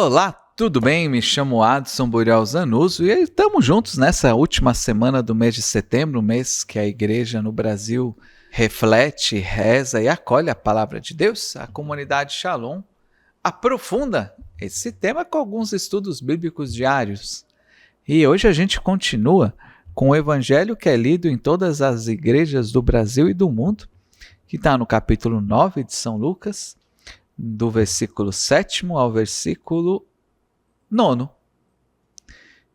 Olá, tudo bem? Me chamo Adson Burial Zanuso e estamos juntos nessa última semana do mês de setembro, mês que a igreja no Brasil reflete, reza e acolhe a palavra de Deus. A comunidade Shalom aprofunda esse tema com alguns estudos bíblicos diários. E hoje a gente continua com o evangelho que é lido em todas as igrejas do Brasil e do mundo, que está no capítulo 9 de São Lucas, do versículo 7º ao versículo 9º.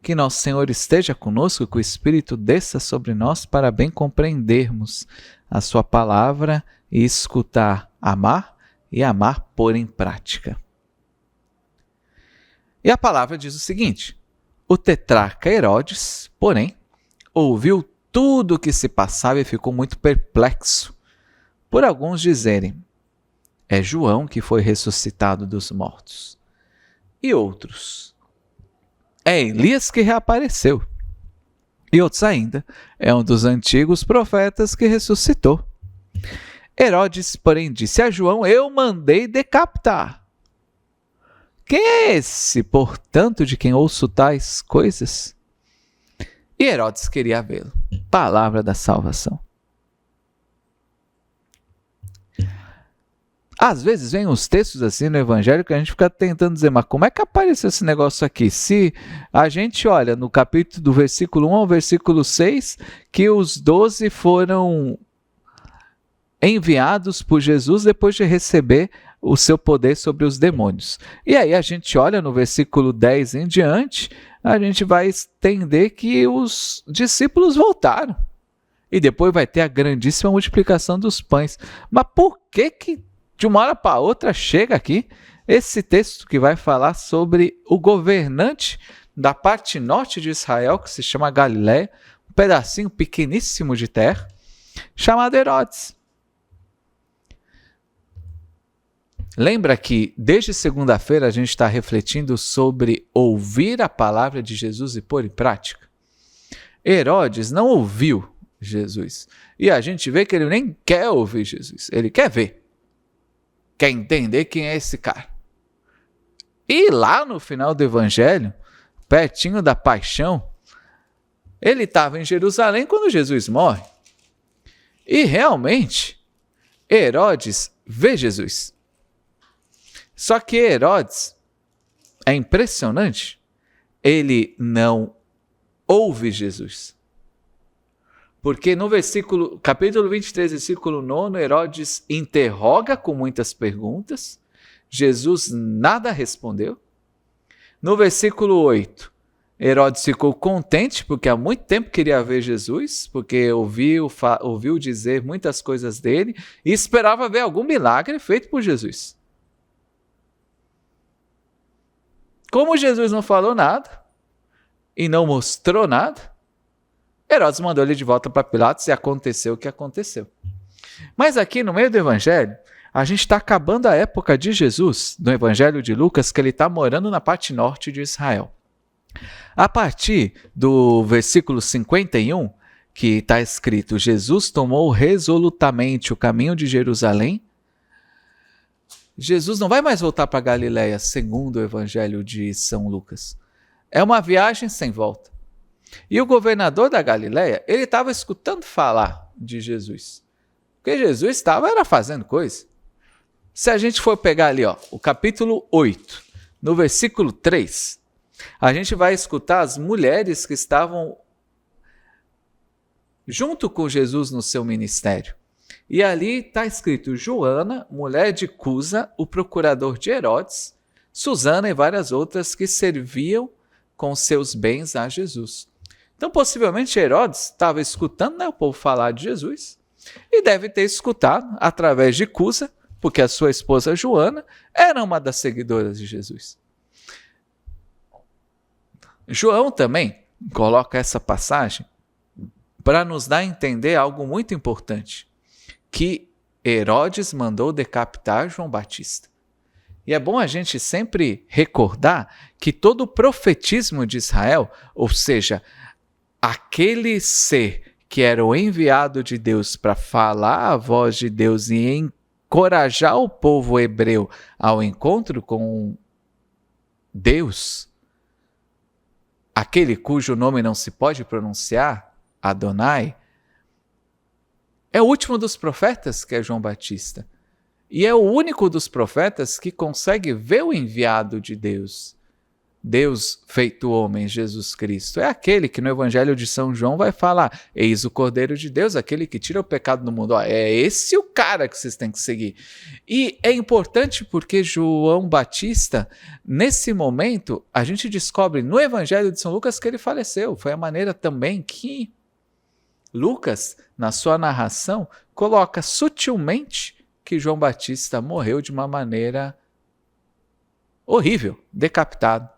Que nosso Senhor esteja conosco, que o Espírito desça sobre nós para bem compreendermos a sua palavra e escutar, amar e amar pôr em prática. E a palavra diz o seguinte: o tetrarca Herodes, porém, ouviu tudo o que se passava e ficou muito perplexo, por alguns dizerem: é João que foi ressuscitado dos mortos. E outros: é Elias que reapareceu. E outros ainda: é um dos antigos profetas que ressuscitou. Herodes, porém, disse a João: eu mandei decapitar. Quem é esse, portanto, de quem ouço tais coisas? E Herodes queria vê-lo. Palavra da salvação. Às vezes vem uns textos assim no evangelho que a gente fica tentando dizer, mas como é que apareceu esse negócio aqui? Se a gente olha no capítulo do versículo 1 ao versículo 6, que os 12 foram enviados por Jesus depois de receber o seu poder sobre os demônios. E aí a gente olha no versículo 10 em diante, a gente vai entender que os discípulos voltaram. E depois vai ter a grandíssima multiplicação dos pães. Mas por que de uma hora para outra chega aqui esse texto que vai falar sobre o governante da parte norte de Israel, que se chama Galiléia, um pedacinho pequeníssimo de terra, chamado Herodes? Lembra que desde segunda-feira a gente está refletindo sobre ouvir a palavra de Jesus e pôr em prática? Herodes não ouviu Jesus. E a gente vê que ele nem quer ouvir Jesus, ele quer ver. Quer entender quem é esse cara. E lá no final do evangelho, pertinho da paixão, ele estava em Jerusalém quando Jesus morre. E realmente, Herodes vê Jesus. Só que Herodes, é impressionante, ele não ouve Jesus. Porque no capítulo 23, versículo 9, Herodes interroga com muitas perguntas, Jesus nada respondeu. No versículo 8, Herodes ficou contente, porque há muito tempo queria ver Jesus, porque ouviu dizer muitas coisas dele, e esperava ver algum milagre feito por Jesus. Como Jesus não falou nada, e não mostrou nada, Herodes mandou ele de volta para Pilatos e aconteceu o que aconteceu. Mas aqui no meio do evangelho, a gente está acabando a época de Jesus, no evangelho de Lucas, que ele está morando na parte norte de Israel. A partir do versículo 51, que está escrito: Jesus tomou resolutamente o caminho de Jerusalém. Jesus não vai mais voltar para Galiléia, segundo o evangelho de São Lucas. É uma viagem sem volta. E o governador da Galiléia, ele estava escutando falar de Jesus. Porque Jesus estava fazendo coisa. Se a gente for pegar ali, o capítulo 8, no versículo 3, a gente vai escutar as mulheres que estavam junto com Jesus no seu ministério. E ali está escrito Joana, mulher de Cusa, o procurador de Herodes, Susana e várias outras que serviam com seus bens a Jesus. Então, possivelmente, Herodes estava escutando o povo falar de Jesus e deve ter escutado através de Cusa, porque a sua esposa Joana era uma das seguidoras de Jesus. João também coloca essa passagem para nos dar a entender algo muito importante, que Herodes mandou decapitar João Batista. E é bom a gente sempre recordar que todo o profetismo de Israel, ou seja, aquele ser que era o enviado de Deus para falar a voz de Deus e encorajar o povo hebreu ao encontro com Deus, aquele cujo nome não se pode pronunciar, Adonai, é o último dos profetas, que é João Batista. E é o único dos profetas que consegue ver o enviado de Deus. Deus feito homem, Jesus Cristo. É aquele que no Evangelho de São João vai falar: eis o Cordeiro de Deus, aquele que tira o pecado do mundo. Ó, é esse o cara que vocês têm que seguir. E é importante porque João Batista, nesse momento, a gente descobre no Evangelho de São Lucas que ele faleceu. Foi a maneira também que Lucas, na sua narração, coloca sutilmente que João Batista morreu de uma maneira horrível, decapitado.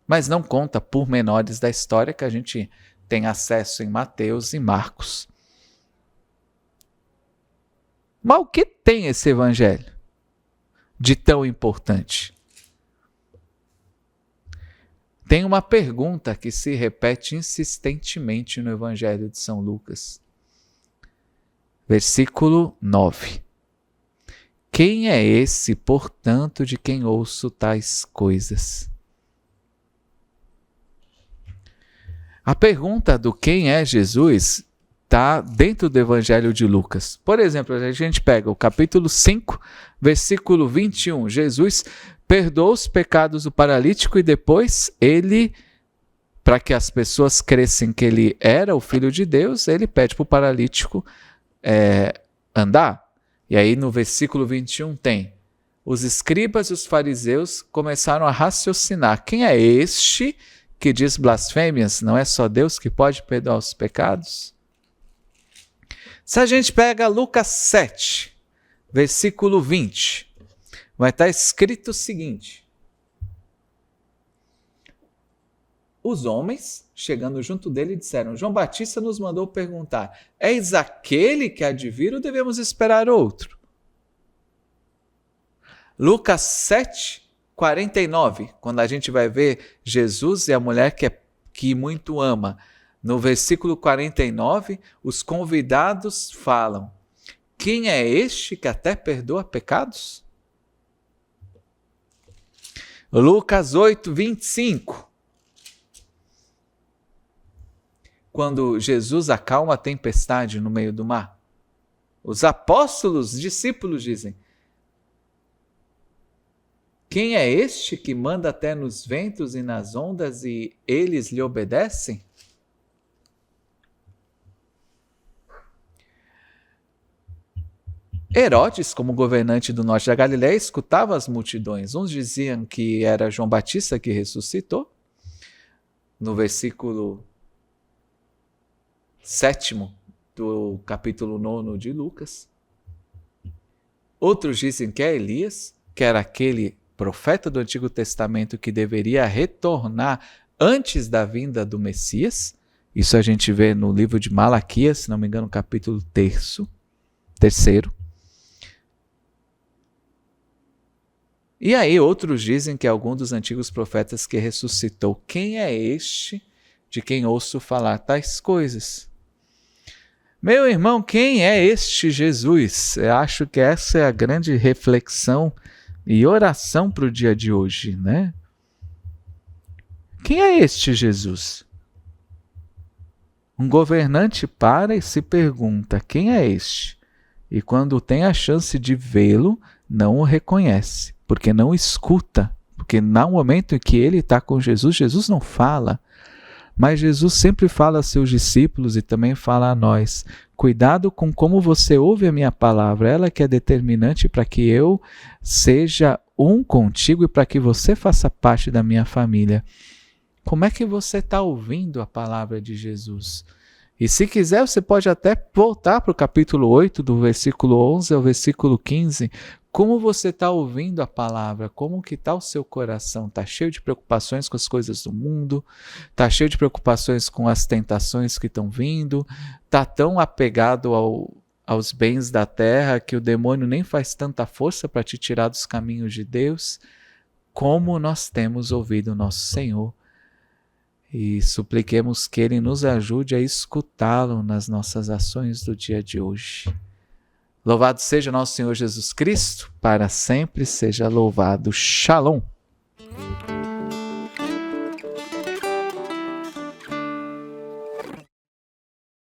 Mas não conta pormenores da história que a gente tem acesso em Mateus e Marcos. Mas o que tem esse evangelho de tão importante? Tem uma pergunta que se repete insistentemente no Evangelho de São Lucas. Versículo 9. Quem é esse, portanto, de quem ouço tais coisas? A pergunta do quem é Jesus está dentro do Evangelho de Lucas. Por exemplo, a gente pega o capítulo 5, versículo 21. Jesus perdoou os pecados do paralítico e depois ele, para que as pessoas crescem que ele era o Filho de Deus, ele pede para o paralítico andar. E aí no versículo 21 tem: os escribas e os fariseus começaram a raciocinar. Quem é este que diz blasfêmias? Não é só Deus que pode perdoar os pecados? Se a gente pega Lucas 7, versículo 20, vai estar escrito o seguinte: os homens, chegando junto dele, disseram: João Batista nos mandou perguntar: eis aquele que há de vir ou devemos esperar outro? Lucas 7, 49, quando a gente vai ver Jesus e a mulher que muito ama. No versículo 49, os convidados falam: quem é este que até perdoa pecados? Lucas 8, 25. Quando Jesus acalma a tempestade no meio do mar, os apóstolos, discípulos dizem: quem é este que manda até nos ventos e nas ondas e eles lhe obedecem? Herodes, como governante do norte da Galiléia, escutava as multidões. Uns diziam que era João Batista que ressuscitou. No versículo 7 do capítulo 9 de Lucas. Outros dizem que é Elias, que era aquele profeta do Antigo Testamento que deveria retornar antes da vinda do Messias. Isso a gente vê no livro de Malaquias, se não me engano, capítulo 3. E aí outros dizem que é algum dos antigos profetas que ressuscitou. Quem é este de quem ouço falar tais coisas? Meu irmão, quem é este Jesus? Eu acho que essa é a grande reflexão e oração para o dia de hoje, né? Quem é este Jesus? Um governante para e se pergunta: quem é este? E quando tem a chance de vê-lo, não o reconhece, porque não escuta, porque no momento em que ele está com Jesus, Jesus não fala. Mas Jesus sempre fala a seus discípulos e também fala a nós: cuidado com como você ouve a minha palavra, ela que é determinante para que eu seja um contigo e para que você faça parte da minha família. Como é que você está ouvindo a palavra de Jesus? E se quiser, você pode até voltar para o capítulo 8, do versículo 11 ao versículo 15. Como você está ouvindo a palavra? Como que está o seu coração? Está cheio de preocupações com as coisas do mundo? Está cheio de preocupações com as tentações que estão vindo? Está tão apegado aos bens da terra que o demônio nem faz tanta força para te tirar dos caminhos de Deus? Como nós temos ouvido o nosso Senhor? E supliquemos que Ele nos ajude a escutá-lo nas nossas ações do dia de hoje. Louvado seja nosso Senhor Jesus Cristo, para sempre seja louvado. Shalom.